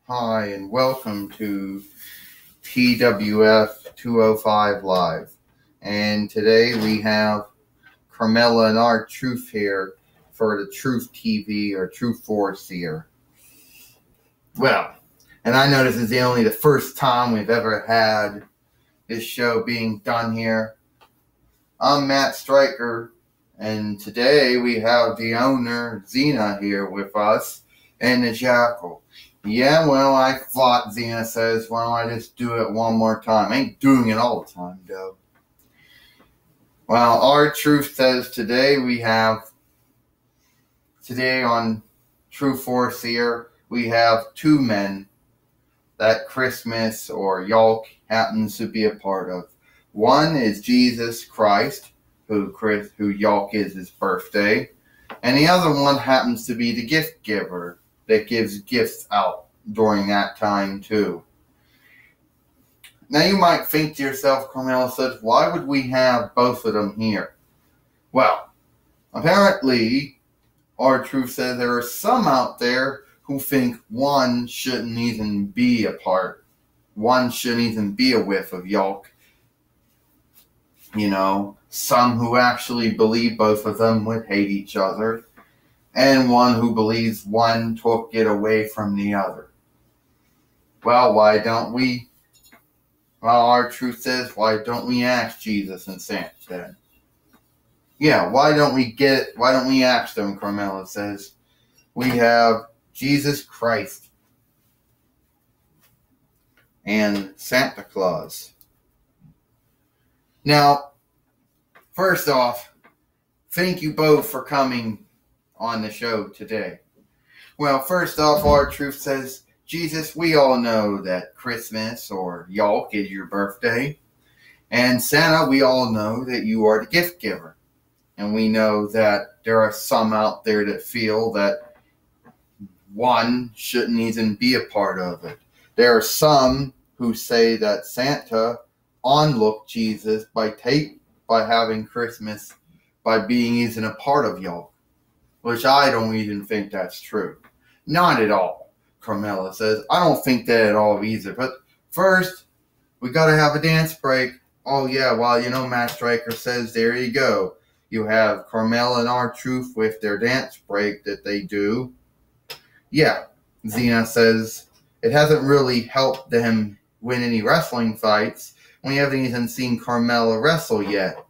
Hi, and welcome to TWF 205 Live. And today we have Carmela and our Truth here for the Truth TV or Truth Force here. Well, and I know this is only the first time we've ever had this show being done here. I'm Matt Stryker, and today we have the owner, Zena, here with us, and the Jackal. Yeah, well, I thought, Zena says, why don't I just do it one more time? I ain't doing it all the time, though. Well, our Truth says today on True Force here, we have two men that Christmas or Yawk happens to be a part of. One is Jesus Christ, who Yawk is his birthday, and the other one happens to be the gift giver that gives gifts out during that time too. Now you might think to yourself, Carmela says, why would we have both of them here? Well, apparently, our Truth says there are some out there who think one shouldn't even be a part. One shouldn't even be a whiff of Yawk. You know, some who actually believe both of them would hate each other, and one who believes one took it away from the other. Well, why don't we? Well, our Truth says, why don't we ask Jesus and Santa then? Yeah, why don't we ask them, Carmela says. We have Jesus Christ and Santa Claus. Now, first off, thank you both for coming on the show today. Well, first off, our Truth says, Jesus, we all know that Christmas or Yawk is your birthday. And Santa, we all know that you are the gift giver. And we know that there are some out there that feel that one shouldn't even be a part of it. There are some who say that Santa onlooked Jesus by having Christmas, by being even a part of Yawk, which I don't even think that's true. Not at all, Carmela says. I don't think that at all either. But first, we got to have a dance break. Oh yeah, well, you know, Matt Stryker says, there you go. You have Carmela and our Truth with their dance break that they do. Yeah, Zena says, it hasn't really helped them win any wrestling fights. We haven't even seen Carmela wrestle yet.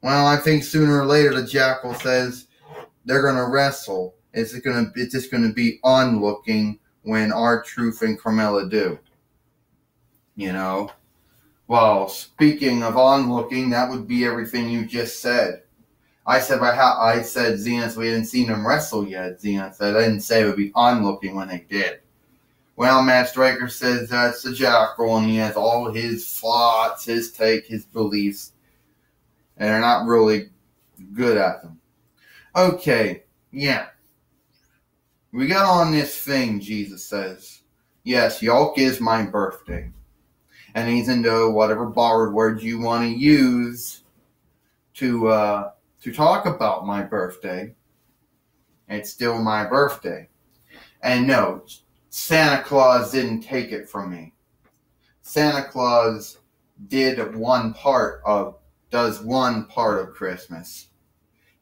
Well, I think sooner or later the Jackal says they're going to wrestle. It's just going to be onlooking when our Truth and Carmela do. You know? Well, speaking of onlooking, that would be everything you just said. I said Zena, we hadn't seen them wrestle yet. Zena said, I didn't say it would be onlooking when they did. Well, Matt Stryker says that's the Jackal, and he has all his thoughts, his take, his beliefs, and they're not really good at them. Okay, yeah. We got on this thing, Jesus says. Yes, Yawk is my birthday. And even though whatever borrowed words you want to use to talk about my birthday, it's still my birthday. And no, Santa Claus didn't take it from me. Santa Claus does one part of Christmas.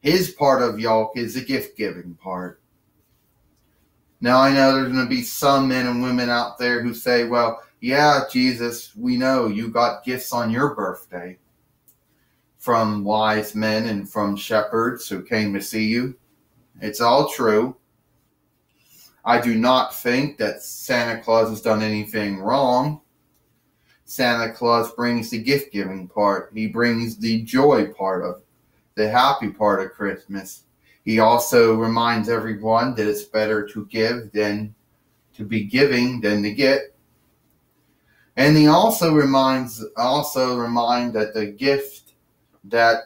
His part of Yawk is the gift-giving part. Now, I know there's going to be some men and women out there who say, well, yeah, Jesus, we know you got gifts on your birthday from wise men and from shepherds who came to see you. It's all true. I do not think that Santa Claus has done anything wrong. Santa Claus brings the gift-giving part. He brings the joy part of the happy part of Christmas. He also reminds everyone that it's better to give than to be giving than to get. And he also remind that the gift that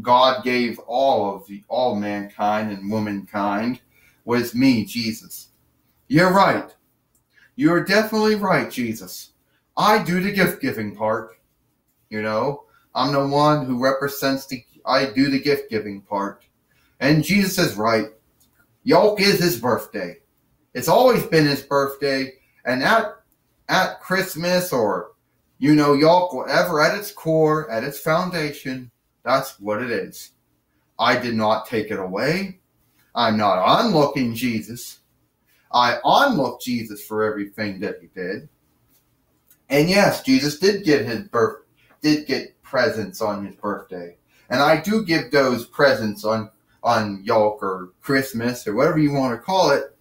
God gave all mankind and womankind was me, Jesus. You're right. You're definitely right, Jesus. I do the gift-giving part. You know, I'm the one who represents I do the gift-giving part. And Jesus is right. Yolk is his birthday. It's always been his birthday. And at Christmas or, Yolk, whatever, at its core, at its foundation, that's what it is. I did not take it away. I'm not onlooking Jesus. I onlook Jesus for everything that he did. And yes, Jesus did get presents on his birthday. And I do give those presents on Yolk or Christmas or whatever you want to call it.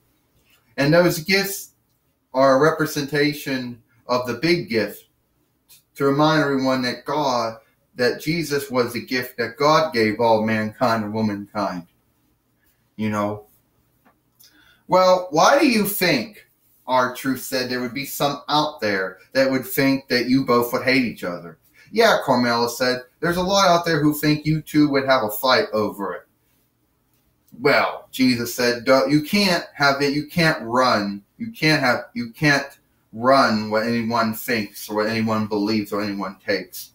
And those gifts are a representation of the big gift to remind everyone that Jesus was the gift that God gave all mankind and womankind. Well, why do you think R-Truth said there would be some out there that would think that you both would hate each other? Yeah, Carmela said, there's a lot out there who think you two would have a fight over it. Well, Jesus said, you can't have it, you can't run. You can't run what anyone thinks or what anyone believes or anyone takes.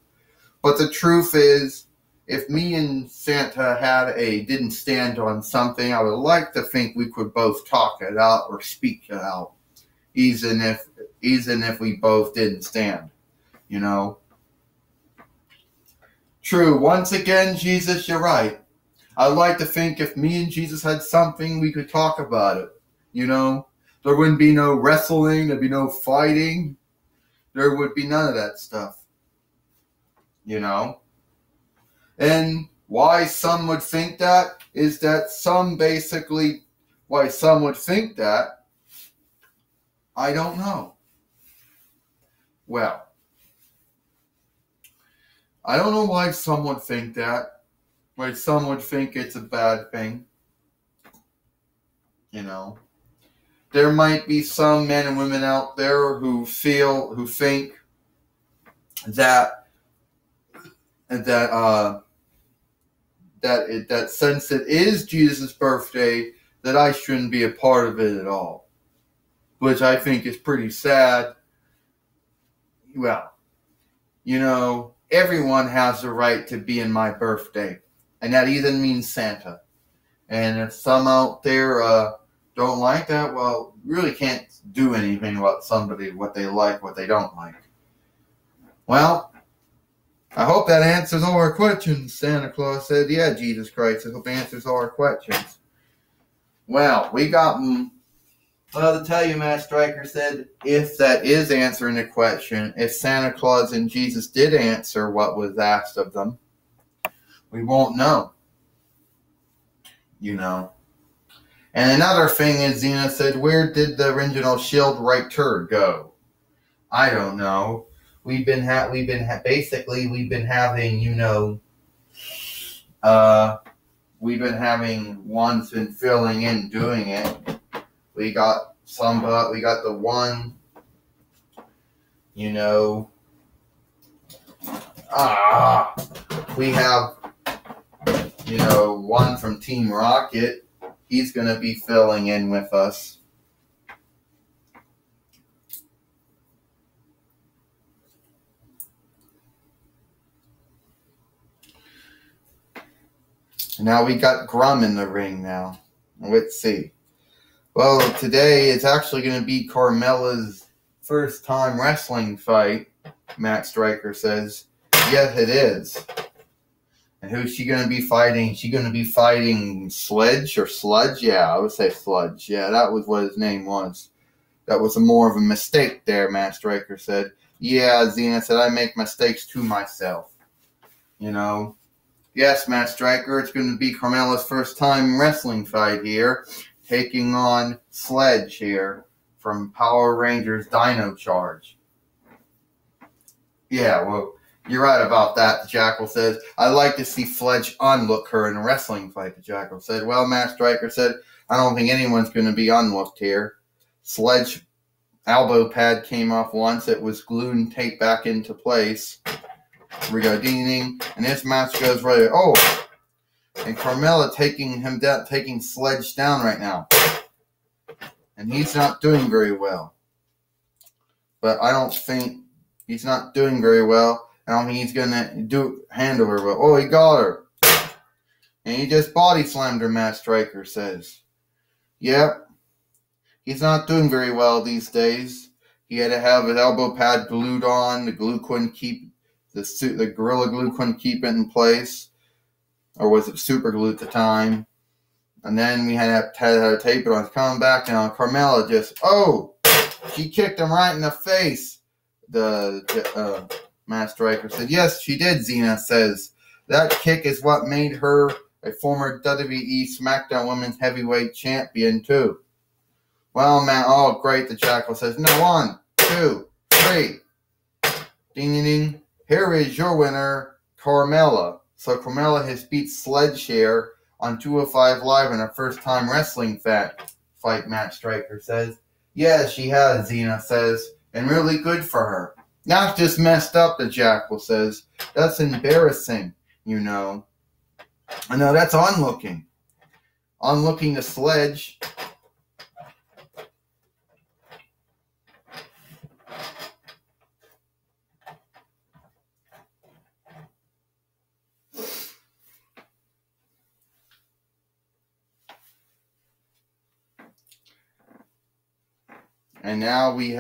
But the truth is, if me and Santa didn't stand on something, I would like to think we could both talk it out or speak it out, even if we both didn't stand, True. Once again, Jesus, you're right. I'd like to think if me and Jesus had something, we could talk about it, There wouldn't be no wrestling, there'd be no fighting. There would be none of that stuff, And why some would think that is that why some would think that, I don't know. Well, I don't know why some would think that, why some would think it's a bad thing, There might be some men and women out there who think that since it is Jesus' birthday, that I shouldn't be a part of it at all, which I think is pretty sad. Well, everyone has the right to be in my birthday, and that even means Santa. And if some out there don't like that, well, really can't do anything about somebody, what they like, what they don't like. Well, I hope that answers all our questions, Santa Claus said. Yeah, Jesus Christ, I hope it answers all our questions. Well, to tell you, Matt Stryker said, if that is answering the question, if Santa Claus and Jesus did answer what was asked of them, we won't know. And another thing is, Zena said, where did the original shield writer go? I don't know. We've been having, one's been filling in doing it. We got the one, we have, one from Team Rocket. He's going to be filling in with us. Now we got Grum in the ring now. Let's see. Well, today it's actually going to be Carmela's first time wrestling fight, Matt Stryker says. Yes, it is. And who's she going to be fighting? She's going to be fighting Sledge or Sludge? Yeah, I would say Sludge. Yeah, that was what his name was. That was more of a mistake there, Matt Stryker said. Yeah, Xena said, I make mistakes to myself. Yes, Matt Stryker, it's going to be Carmela's first time wrestling fight here, taking on Sledge here from Power Rangers Dino Charge. Yeah, well, you're right about that, the Jackal says. I'd like to see Sledge unlook her in a wrestling fight, the Jackal said. Well, Matt Stryker said, I don't think anyone's going to be unlooked here. Sledge elbow pad came off once. It was glued and taped back into place. Here we go, ding, and this match goes right. Oh, and Carmella taking him down, taking Sledge down right now. and he's not doing very well. But I don't think he's not doing very well. I don't think he's gonna handle her well. Oh, he got her, and he just body slammed her. Matt Striker says, "Yep, he's not doing very well these days. He had to have his elbow pad glued on. The glue couldn't keep the Gorilla Glue couldn't keep it in place, or was it super glue at the time? And then we had to tape it on. It's coming back now. Carmella she kicked him right in the face." The Matt Striker said, "Yes, she did." Xena says, "That kick is what made her a former WWE SmackDown Women's Heavyweight Champion too." Well, man, oh great, the Jackal says, "No, 1, 2, 3. Ding, ding, ding. Here is your winner, Carmella." So Carmella has beat Sledgehammer on 205 Live in her first time wrestling fight, Matt Striker says. "Yes, she has," Xena says, "and really good for her." "That's just messed up," the Jackal says. "That's embarrassing, you know." I know, that's onlooking. Onlooking to Sledge. And now we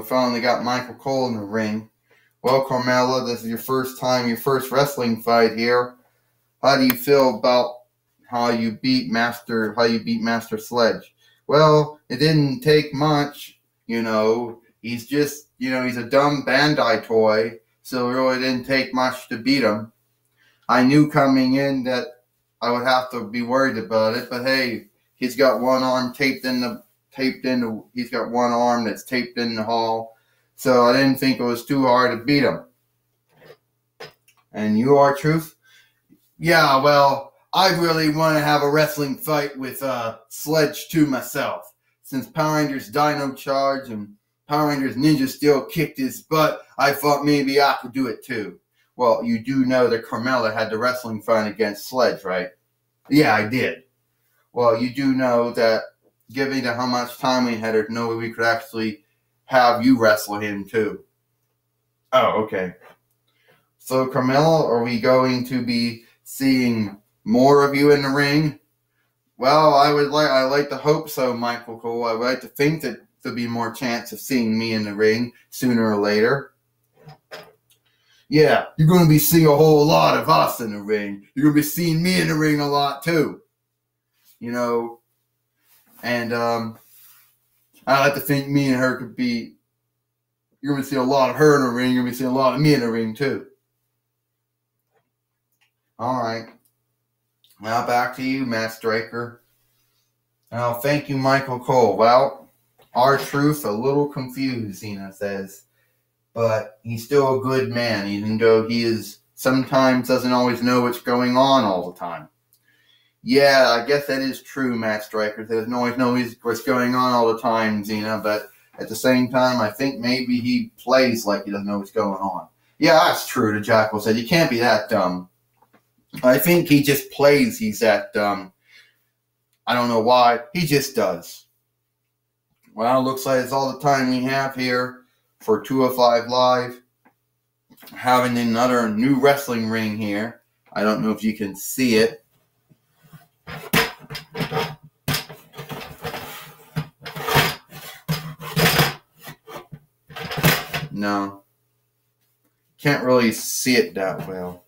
finally got Michael Cole in the ring. Well, Carmella, this is your first wrestling fight here. How do you feel about how you beat Master Sledge? Well, it didn't take much, you know. He's just, he's a dumb Bandai toy, so it really didn't take much to beat him. I knew coming in that I would have to be worried about it, but hey, he's got one arm he's got one arm that's taped in the hall, so I didn't think it was too hard to beat him. And you, R-Truth? Yeah, well, I really want to have a wrestling fight with Sledge too myself. Since Power Rangers Dino Charge and Power Rangers Ninja Steel kicked his butt, I thought maybe I could do it too. Well, you do know that Carmella had the wrestling fight against Sledge, right? Yeah, I did. Well, you do know that given to how much time we had, there's no way we could actually have you wrestle him too. Oh, okay. So, Carmella, are we going to be seeing more of you in the ring? Well, I like to hope so, Michael Cole. I would like to think that there'll be more chance of seeing me in the ring sooner or later. Yeah, you're going to be seeing a whole lot of us in the ring. You're going to be seeing me in the ring a lot too. And I like to think me and her could be. You're going to see a lot of her in the ring. You're going to be seeing a lot of me in the ring too. All right. Now back to you, Matt Striker. Now, thank you, Michael Cole. Well, R-Truth, a little confused, Xena says. But he's still a good man, even though he sometimes doesn't always know what's going on all the time. Yeah, I guess that is true, Matt Striker. He doesn't always know what's going on all the time, Xena, but at the same time, I think maybe he plays like he doesn't know what's going on. Yeah, that's true, the Jackal said. You can't be that dumb. I think he just plays he's that dumb. I don't know why. He just does. Well, looks like it's all the time we have here for 205 Live. Having another new wrestling ring here. I don't know if you can see it. No. Can't really see it that well.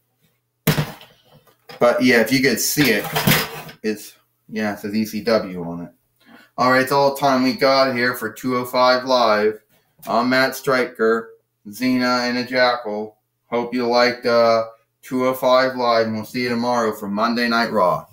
But yeah, if you could see it, it says ECW on it. Alright, it's all the time we got here for 205 Live. I'm Matt Striker, Xena, and the Jackal. Hope you liked 205 Live, and we'll see you tomorrow for Monday Night Raw.